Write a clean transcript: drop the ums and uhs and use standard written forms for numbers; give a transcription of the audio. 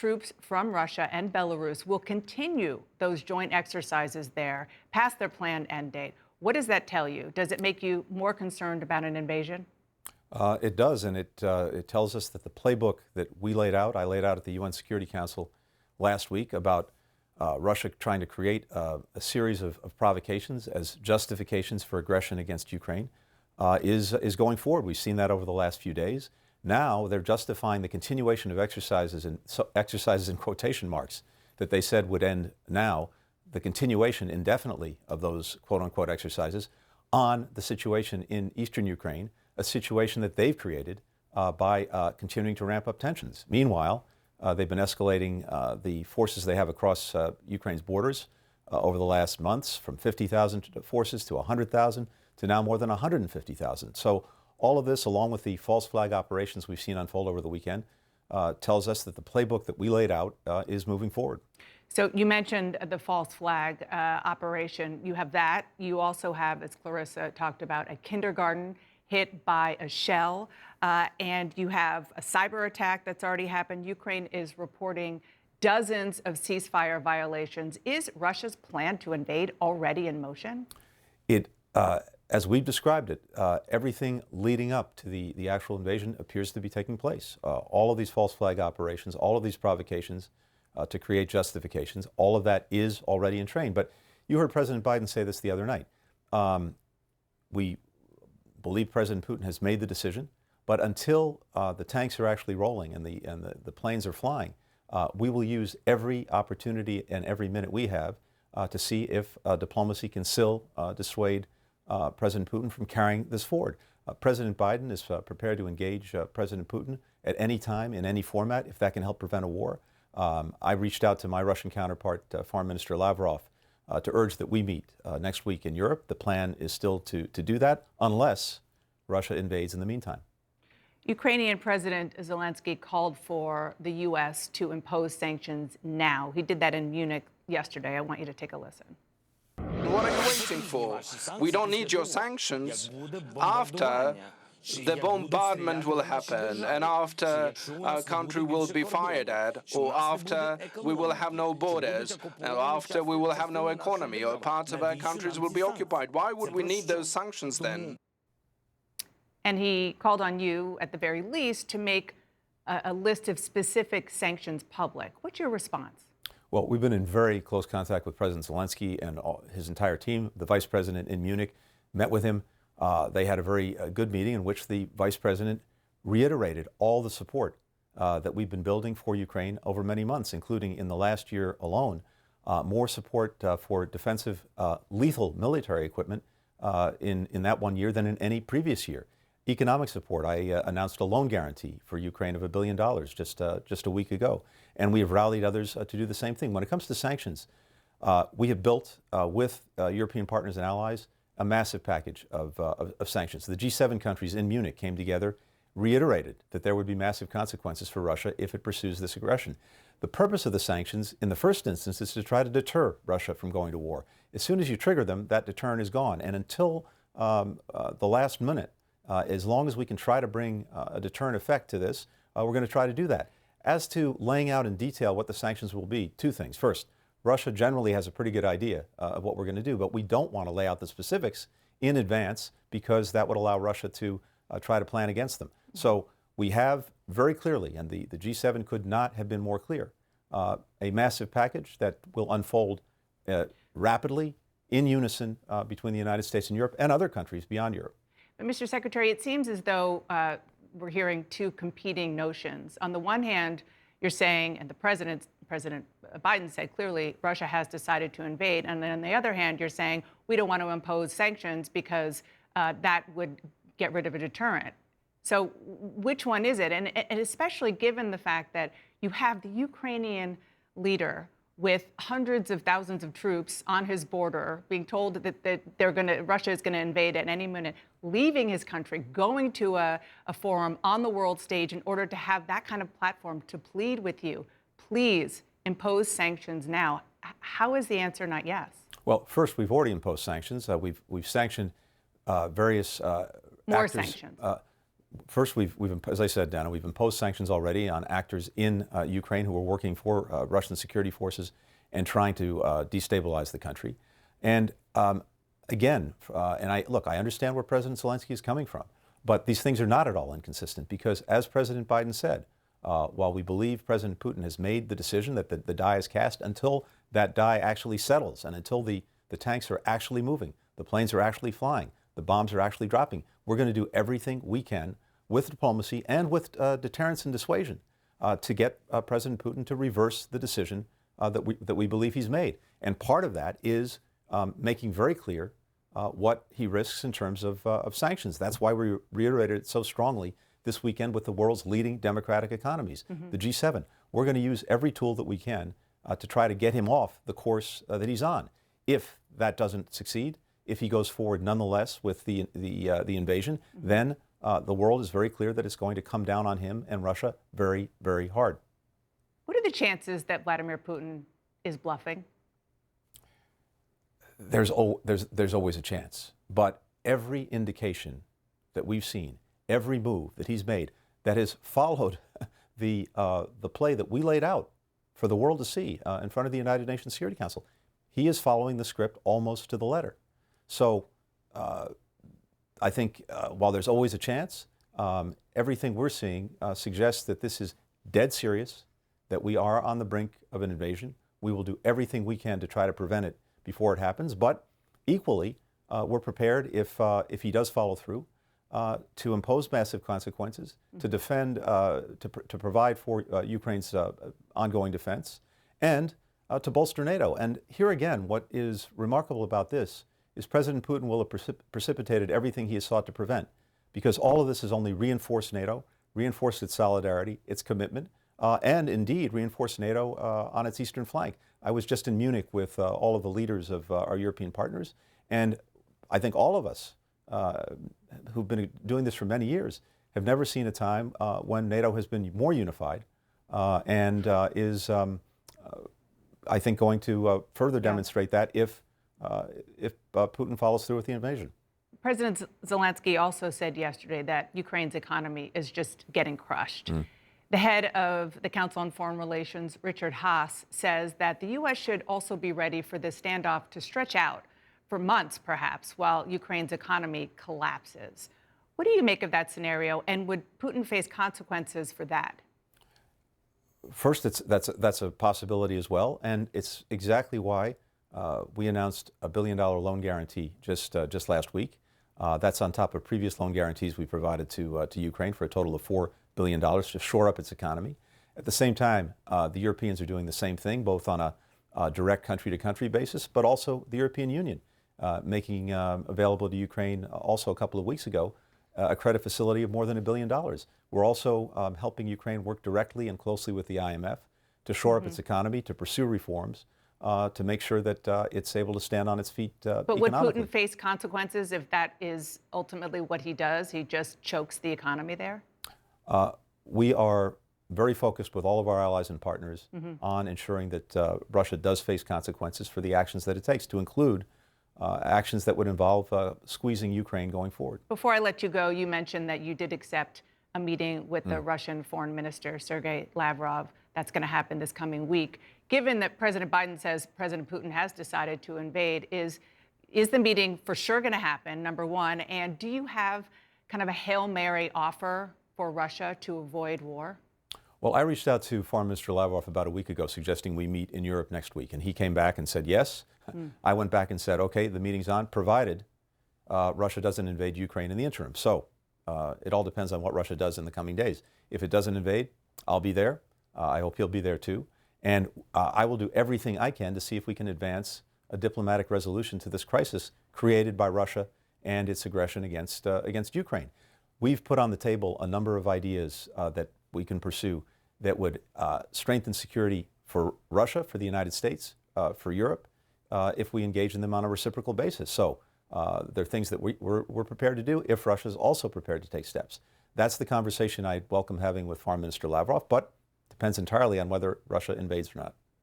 troops from Russia and Belarus will continue those joint exercises there past their planned end date. What does that tell you? Does it make you more concerned about an invasion? It does, and it tells us that the playbook that I laid out at the UN Security Council last week about Russia trying to create a series of provocations as justifications for aggression against Ukraine is going forward. We've seen that over the last few days. Now they're justifying the continuation of exercises in quotation marks that they said would end now, the continuation indefinitely of those quote-unquote exercises on the situation in eastern Ukraine, a situation that they've created by continuing to ramp up tensions. Meanwhile, they've been escalating the forces they have across Ukraine's borders over the last months, from 50,000 forces to 100,000 to now more than 150,000. So all of this, along with the false flag operations we've seen unfold over the weekend, tells us that the playbook that we laid out is moving forward. So you mentioned the false flag operation. You have that. You also have, as Clarissa talked about, a kindergarten hit by a shell, and you have a cyber attack that's already happened. Ukraine is reporting dozens of ceasefire violations. Is Russia's plan to invade already in motion? As we've described it, everything leading up to the actual invasion appears to be taking place. All of these false flag operations, all of these provocations to create justifications, all of that is already in train. But you heard President Biden say this the other night. We believe President Putin has made the decision, but until the tanks are actually rolling and the planes are flying, we will use every opportunity and every minute we have to see if diplomacy can still dissuade President Putin from carrying this forward. President Biden is prepared to engage President Putin at any time, in any format, if that can help prevent a war. I reached out to my Russian counterpart, Foreign Minister Lavrov, to urge that we meet next week in Europe. The plan is still to do that, unless Russia invades in the meantime. Ukrainian President Zelensky called for the U.S. to impose sanctions now. He did that in Munich yesterday. I want you to take a listen. What are you waiting for? We don't need your sanctions. After the bombardment will happen, and after our country will be fired at, or after we will have no borders, or after we will have no economy, or parts of our countries will be occupied. Why would we need those sanctions then? And he called on you, at the very least, to make a list of specific sanctions public. What's your response? Well, we've been in very close contact with President Zelensky and his entire team. The vice president in Munich met with him. They had a very good meeting in which the vice president reiterated all the support that we've been building for Ukraine over many months, including in the last year alone, more support for defensive lethal military equipment in that 1 year than in any previous year. Economic support. I announced a loan guarantee for Ukraine of $1 billion just a week ago, and we have rallied others to do the same thing. When it comes to sanctions, we have built with European partners and allies a massive package of sanctions. The G7 countries in Munich came together, reiterated that there would be massive consequences for Russia if it pursues this aggression. The purpose of the sanctions, in the first instance, is to try to deter Russia from going to war. As soon as you trigger them, that deterrent is gone. And until the last minute, as long as we can try to bring a deterrent effect to this, we're going to try to do that. As to laying out in detail what the sanctions will be, two things. First, Russia generally has a pretty good idea of what we're going to do, but we don't want to lay out the specifics in advance because that would allow Russia to try to plan against them. So we have very clearly, and the G7 could not have been more clear, a massive package that will unfold rapidly, in unison between the United States and Europe and other countries beyond Europe. But Mr. Secretary, it seems as though we're hearing two competing notions. On the one hand, you're saying, and President Biden said clearly, Russia has decided to invade. And then on the other hand, you're saying we don't want to impose sanctions because that would get rid of a deterrent. So which one is it? And especially given the fact that you have the Ukrainian leader with hundreds of thousands of troops on his border, being told that Russia is going to invade at any minute, leaving his country, going to a forum on the world stage in order to have that kind of platform to plead with you, please impose sanctions now. How is the answer not yes? Well, first, we've already imposed sanctions. We've sanctioned various more actors. sanctions. First, as I said, Dana, we've imposed sanctions already on actors in Ukraine who are working for Russian security forces and trying to destabilize the country. And again, I understand where President Zelensky is coming from, but these things are not at all inconsistent because, as President Biden said, while we believe President Putin has made the decision that the die is cast, until that die actually settles and until the tanks are actually moving, the planes are actually flying, the bombs are actually dropping, we're going to do everything we can with diplomacy and with deterrence and dissuasion to get President Putin to reverse the decision that we believe he's made. And part of that is making very clear what he risks in terms of sanctions. That's why we reiterated it so strongly this weekend with the world's leading democratic economies, the G7. We're going to use every tool that we can to try to get him off the course that he's on. If that doesn't succeed, if he goes forward nonetheless with the invasion, then the world is very clear that it's going to come down on him and Russia very, very hard. What are the chances that Vladimir Putin is bluffing? There's always a chance, but every indication that we've seen, every move that he's made that has followed the play that we laid out for the world to see in front of the United Nations Security Council, he is following the script almost to the letter. So I think while there's always a chance, everything we're seeing suggests that this is dead serious, that we are on the brink of an invasion. We will do everything we can to try to prevent it before it happens, but equally, we're prepared if he does follow through to impose massive consequences, to defend, to provide for Ukraine's ongoing defense, and to bolster NATO. And here again, what is remarkable about this is President Putin will have precipitated everything he has sought to prevent, because all of this has only reinforced NATO, reinforced its solidarity, its commitment, and indeed reinforced NATO on its eastern flank. I was just in Munich with all of the leaders of our European partners, and I think all of us who've been doing this for many years have never seen a time when NATO has been more unified and is, I think, going to further demonstrate that if Putin follows through with the invasion. President Zelensky also said yesterday that Ukraine's economy is just getting crushed. The head of the Council on Foreign Relations, Richard Haass, says that the U.S. should also be ready for this standoff to stretch out for months, perhaps, while Ukraine's economy collapses. What do you make of that scenario, and would Putin face consequences for that? First, that's a possibility as well, and it's exactly why we announced a $1 billion loan guarantee just last week. That's on top of previous loan guarantees we provided to Ukraine for a total of $4 billion to shore up its economy. At the same time, the Europeans are doing the same thing, both on a direct country-to-country basis, but also the European Union making available to Ukraine also a couple of weeks ago a credit facility of more than $1 billion. We're also helping Ukraine work directly and closely with the IMF to shore up its economy, to pursue reforms, to make sure that it's able to stand on its feet But would Putin face consequences if that is ultimately what he does? He just chokes the economy there? We are very focused with all of our allies and partners on ensuring that Russia does face consequences for the actions that it takes, to include actions that would involve squeezing Ukraine going forward. Before I let you go, you mentioned that you did accept a meeting with the Russian Foreign Minister, Sergei Lavrov. That's going to happen this coming week. Given that President Biden says President Putin has decided to invade, is the meeting for sure going to happen, number one? And do you have kind of a Hail Mary offer for Russia to avoid war? Well, I reached out to Foreign Minister Lavrov about a week ago suggesting we meet in Europe next week, and he came back and said yes. I went back and said, okay, the meeting's on, provided Russia doesn't invade Ukraine in the interim. So it all depends on what Russia does in the coming days. If it doesn't invade, I'll be there. I hope he'll be there too. And I will do everything I can to see if we can advance a diplomatic resolution to this crisis created by Russia and its aggression against Ukraine. We've put on the table a number of ideas that we can pursue that would strengthen security for Russia, for the United States, for Europe, if we engage in them on a reciprocal basis. So there are things that we're prepared to do if Russia is also prepared to take steps. That's the conversation I welcome having with Foreign Minister Lavrov, but depends entirely on whether Russia invades or not.